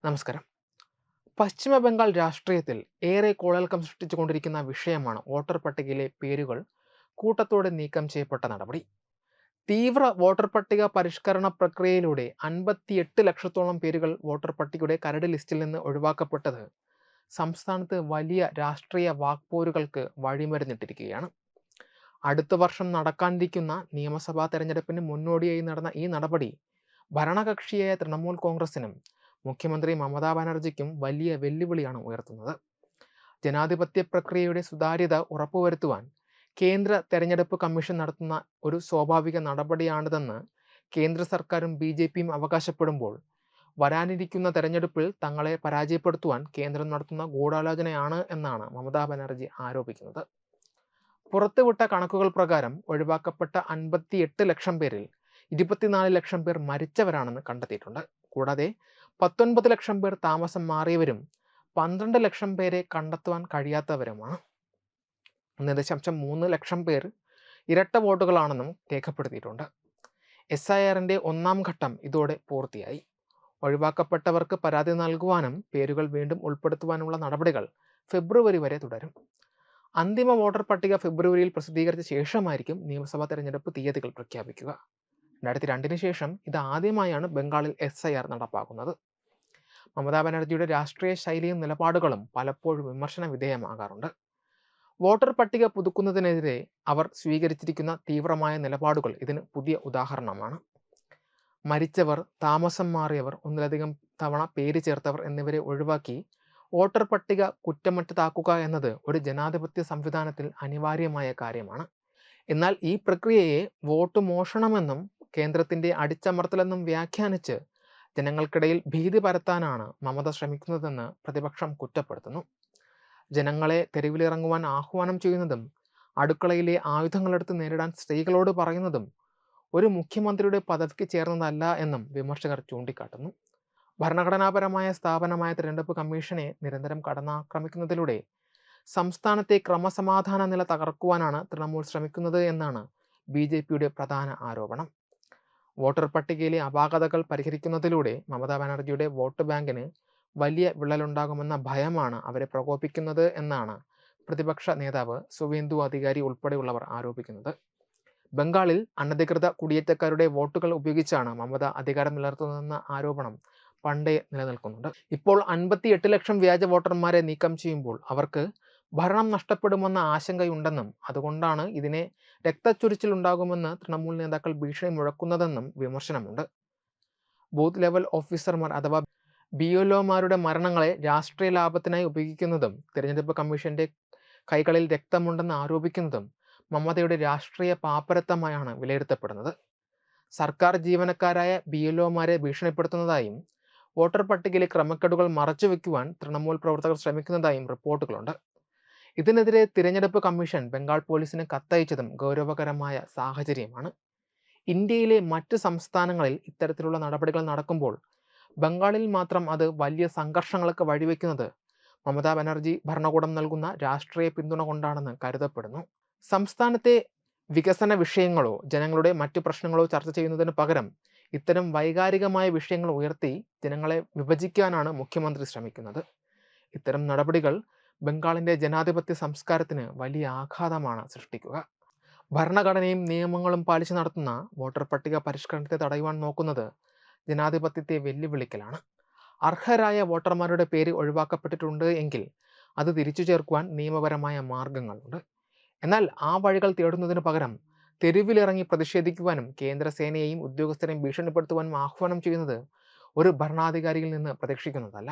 നമസ്കാരം. പശ്ചിമ ബംഗാൾ രാഷ്ട്രീയത്തിൽ ഏറെ കോളൽക്കം സൃഷ്ടിച്ചുകൊണ്ടിരിക്കുന്ന വിഷയമാണ് വോട്ടർ പട്ടികയിലെ പേരുകൾ കൂട്ടത്തോടെ നീക്കം ചെയ്യപ്പെട്ട നടപടി. തീവ്ര വോട്ടർ പട്ടിക പരിഷ്കരണ പ്രക്രിയയിലൂടെ 58 ലക്ഷത്തോളം പേരുകൾ വോട്ടർ പട്ടികയുടെ കരട് ലിസ്റ്റിൽ നിന്ന് ഒഴിവാക്കപ്പെട്ടത് സംസ്ഥാനത്ത് വലിയ രാഷ്ട്രീയ വാക്പോരുകൾക്ക് വഴിമരുന്നിട്ടിരിക്കുകയാണ്. അടുത്ത വർഷം നടക്കാനിരിക്കുന്ന നിയമസഭാ തെരഞ്ഞെടുപ്പിന് മുന്നോടിയായി നടന്ന ഈ നടപടി ഭരണകക്ഷിയായ തൃണമൂൽ കോൺഗ്രസിനും മുഖ്യമന്ത്രി മമതാ ബാനർജിക്കും വലിയ വെല്ലുവിളിയാണ് ഉയർത്തുന്നത്. ജനാധിപത്യ പ്രക്രിയയുടെ സുതാര്യത ഉറപ്പുവരുത്തുവാൻ കേന്ദ്ര തെരഞ്ഞെടുപ്പ് കമ്മീഷൻ നടത്തുന്ന ഒരു സ്വാഭാവിക നടപടിയാണിതെന്ന് കേന്ദ്ര സർക്കാരും BJPയും അവകാശപ്പെടുമ്പോൾ, വരാനിരിക്കുന്ന തെരഞ്ഞെടുപ്പിൽ തങ്ങളെ പരാജയപ്പെടുത്തുവാൻ കേന്ദ്രം നടത്തുന്ന ഗൂഢാലോചനയാണ് എന്നാണ് മമതാ ബാനർജി ആരോപിക്കുന്നത്. പുറത്തുവിട്ട കണക്കുകൾ പ്രകാരം ഒഴിവാക്കപ്പെട്ട 58 ലക്ഷം പേരിൽ 24 ലക്ഷം പേർ മരിച്ചവരാണെന്ന് കണ്ടെത്തിയിട്ടുണ്ട്. കൂടാതെ 19 ലക്ഷം പേർ താമസം മാറിയവരും 12 ലക്ഷം പേരെ കണ്ടെത്തുവാൻ കഴിയാത്തവരുമാണ്. 1.3 ലക്ഷം പേർ ഇരട്ട വോട്ടുകളാണെന്നും രേഖപ്പെടുത്തിയിട്ടുണ്ട്. SIRന്റെ ഒന്നാം ഘട്ടം ഇതോടെ പൂർത്തിയായി. ഒഴിവാക്കപ്പെട്ടവർക്ക് പരാതി നൽകുവാനും പേരുകൾ വീണ്ടും ഉൾപ്പെടുത്തുവാനുള്ള നടപടികൾ ഫെബ്രുവരി വരെ തുടരും. അന്തിമ വോട്ടർ പട്ടിക ഫെബ്രുവരിയിൽ പ്രസിദ്ധീകരിച്ച ശേഷമായിരിക്കും നിയമസഭാ തെരഞ്ഞെടുപ്പ് തീയതികൾ പ്രഖ്യാപിക്കുക. 2002 ശേഷം ഇതാദ്യമായാണ് ബംഗാളിൽ SIR നടപ്പാക്കുന്നത്. മമതാ ബാനർജിയുടെ രാഷ്ട്രീയ ശൈലിയും നിലപാടുകളും പലപ്പോഴും വിമർശന വിധേയമാകാറുണ്ട്. വോട്ടർ പട്ടിക പുതുക്കുന്നതിനെതിരെ അവർ സ്വീകരിച്ചിരിക്കുന്ന തീവ്രമായ നിലപാടുകൾ ഇതിന് പുതിയ ഉദാഹരണമാണ്. മരിച്ചവർ, താമസം മാറിയവർ, ഒന്നിലധികം തവണ പേര് ചേർത്തവർ എന്നിവരെ ഒഴിവാക്കി വോട്ടർ പട്ടിക കുറ്റമറ്റതാക്കുക എന്നത് ഒരു ജനാധിപത്യ സംവിധാനത്തിൽ അനിവാര്യമായ കാര്യമാണ്. എന്നാൽ ഈ പ്രക്രിയയെ വോട്ട് മോഷണമെന്നും കേന്ദ്രത്തിന്റെ അടിച്ചമർത്തലെന്നും വ്യാഖ്യാനിച്ച് ജനങ്ങൾക്കിടയിൽ ഭീതി പരത്താനാണ് മമത ശ്രമിക്കുന്നതെന്ന് പ്രതിപക്ഷം കുറ്റപ്പെടുത്തുന്നു. ജനങ്ങളെ തെരുവിലിറങ്ങുവാൻ ആഹ്വാനം ചെയ്യുന്നതും അടുക്കളയിലെ ആയുധങ്ങളെടുത്ത് നേരിടാൻ സ്ത്രീകളോട് പറയുന്നതും ഒരു മുഖ്യമന്ത്രിയുടെ പദവിക്ക് ചേർന്നതല്ല എന്നും വിമർശകർ ചൂണ്ടിക്കാട്ടുന്നു. ഭരണഘടനാപരമായ സ്ഥാപനമായ തിരഞ്ഞെടുപ്പ് കമ്മീഷനെ നിരന്തരം കടന്നാക്രമിക്കുന്നതിലൂടെ സംസ്ഥാനത്തെ ക്രമസമാധാന നില തകർക്കുവാനാണ് തൃണമൂൽ ശ്രമിക്കുന്നത് എന്നാണ് BJPയുടെ പ്രധാന ആരോപണം. വോട്ടർ പട്ടികയിലെ അപാകതകൾ പരിഹരിക്കുന്നതിലൂടെ മമതാ ബാനർജിയുടെ വോട്ട് ബാങ്കിന് വലിയ വിള്ളലുണ്ടാകുമെന്ന ഭയമാണ് അവരെ പ്രകോപിക്കുന്നത് എന്നാണ് പ്രതിപക്ഷ നേതാവ് സുവേന്ദു അധികാരി ഉൾപ്പെടെയുള്ളവർ ആരോപിക്കുന്നത്. ബംഗാളിൽ അനധികൃത കുടിയേറ്റക്കാരുടെ വോട്ടുകൾ ഉപയോഗിച്ചാണ് മമത അധികാരം നിലനിർത്തുന്നതെന്ന ആരോപണം പണ്ടേ നിലനിൽക്കുന്നുണ്ട്. ഇപ്പോൾ 58 ലക്ഷം വ്യാജ വോട്ടർമാരെ നീക്കം ചെയ്യുമ്പോൾ അവർക്ക് ഭരണം നഷ്ടപ്പെടുമെന്ന ആശങ്കയുണ്ടെന്നും അതുകൊണ്ടാണ് ഇതിനെ രക്തച്ചൊരിച്ചിൽ ഉണ്ടാകുമെന്ന് തൃണമൂൽ നേതാക്കൾ ഭീഷണി മുഴക്കുന്നതെന്നും വിമർശനമുണ്ട്. ബൂത്ത് ലെവൽ ഓഫീസർമാർ അഥവാ BLOമാരുടെ മരണങ്ങളെ രാഷ്ട്രീയ ലാഭത്തിനായി ഉപയോഗിക്കുന്നതും തിരഞ്ഞെടുപ്പ് കമ്മീഷന്റെ കൈകളിൽ രക്തമുണ്ടെന്ന് ആരോപിക്കുന്നതും മമതയുടെ രാഷ്ട്രീയ പാപ്പരത്തമായാണ് വിലയിരുത്തപ്പെടുന്നത്. സർക്കാർ ജീവനക്കാരായ BLOമാരെ ഭീഷണിപ്പെടുത്തുന്നതായും വോട്ടർ പട്ടികയിലെ ക്രമക്കേടുകൾ മറച്ചുവെക്കുവാൻ തൃണമൂൽ പ്രവർത്തകർ ശ്രമിക്കുന്നതായും റിപ്പോർട്ടുകളുണ്ട്. ഇതിനെതിരെ തിരഞ്ഞെടുപ്പ് കമ്മീഷൻ ബംഗാൾ പോലീസിന് കത്തയച്ചതും ഗൗരവകരമായ സാഹചര്യമാണ്. ഇന്ത്യയിലെ മറ്റ് സംസ്ഥാനങ്ങളിൽ ഇത്തരത്തിലുള്ള നടപടികൾ നടക്കുമ്പോൾ ബംഗാളിൽ മാത്രം അത് വലിയ സംഘർഷങ്ങൾക്ക് വഴിവെക്കുന്നത് മമതാ ബാനർജി ഭരണകൂടം നൽകുന്ന രാഷ്ട്രീയ പിന്തുണ കൊണ്ടാണെന്ന് കരുതപ്പെടുന്നു. സംസ്ഥാനത്തെ വികസന വിഷയങ്ങളോ ജനങ്ങളുടെ മറ്റു പ്രശ്നങ്ങളോ ചർച്ച ചെയ്യുന്നതിന് പകരം ഇത്തരം വൈകാരികമായ വിഷയങ്ങൾ ഉയർത്തി ജനങ്ങളെ വിഭജിക്കാനാണ് മുഖ്യമന്ത്രി ശ്രമിക്കുന്നത്. ഇത്തരം നടപടികൾ ബംഗാളിന്റെ ജനാധിപത്യ സംസ്കാരത്തിന് വലിയ ആഘാതമാണ് സൃഷ്ടിക്കുക. ഭരണഘടനയും നിയമങ്ങളും പാലിച്ചു നടത്തുന്ന വോട്ടർ പട്ടിക പരിഷ്കരണത്തെ തടയുവാൻ നോക്കുന്നത് ജനാധിപത്യത്തെ വെല്ലുവിളിക്കലാണ്. അർഹരായ വോട്ടർമാരുടെ പേര് ഒഴിവാക്കപ്പെട്ടിട്ടുണ്ട് എങ്കിൽ അത് തിരിച്ചു ചേർക്കുവാൻ നിയമപരമായ മാർഗങ്ങളുണ്ട്. എന്നാൽ ആ വഴികൾ തേടുന്നതിന് പകരം തെരുവിലിറങ്ങി പ്രതിഷേധിക്കുവാനും കേന്ദ്രസേനയെയും ഉദ്യോഗസ്ഥരെയും ഭീഷണിപ്പെടുത്തുവാനും ആഹ്വാനം ചെയ്യുന്നത് ഒരു ഭരണാധികാരിയിൽ നിന്ന് പ്രതീക്ഷിക്കുന്നതല്ല.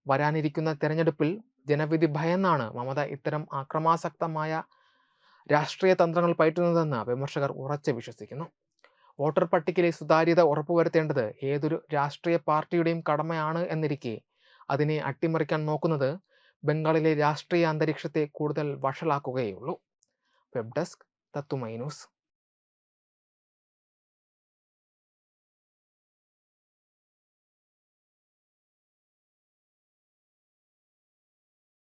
വരാനിരിക്കുന്ന തെരഞ്ഞെടുപ്പിൽ ജനവിധി ഭയന്നാണ് മമത ഇത്തരം അക്രമാസക്തമായ രാഷ്ട്രീയ തന്ത്രങ്ങൾ പയറ്റുന്നതെന്ന് വിമർശകർ ഉറച്ചു വിശ്വസിക്കുന്നു. വോട്ടർ പട്ടികയിലെ സുതാര്യത ഉറപ്പുവരുത്തേണ്ടത് ഏതൊരു രാഷ്ട്രീയ പാർട്ടിയുടെയും കടമയാണ് എന്നിരിക്കെ അതിനെ അട്ടിമറിക്കാൻ നോക്കുന്നത് ബംഗാളിലെ രാഷ്ട്രീയ അന്തരീക്ഷത്തെ കൂടുതൽ വഷളാക്കുകയുള്ളൂ. വെബ് ഡെസ്ക് തത്തുമൈ ന്യൂസ്.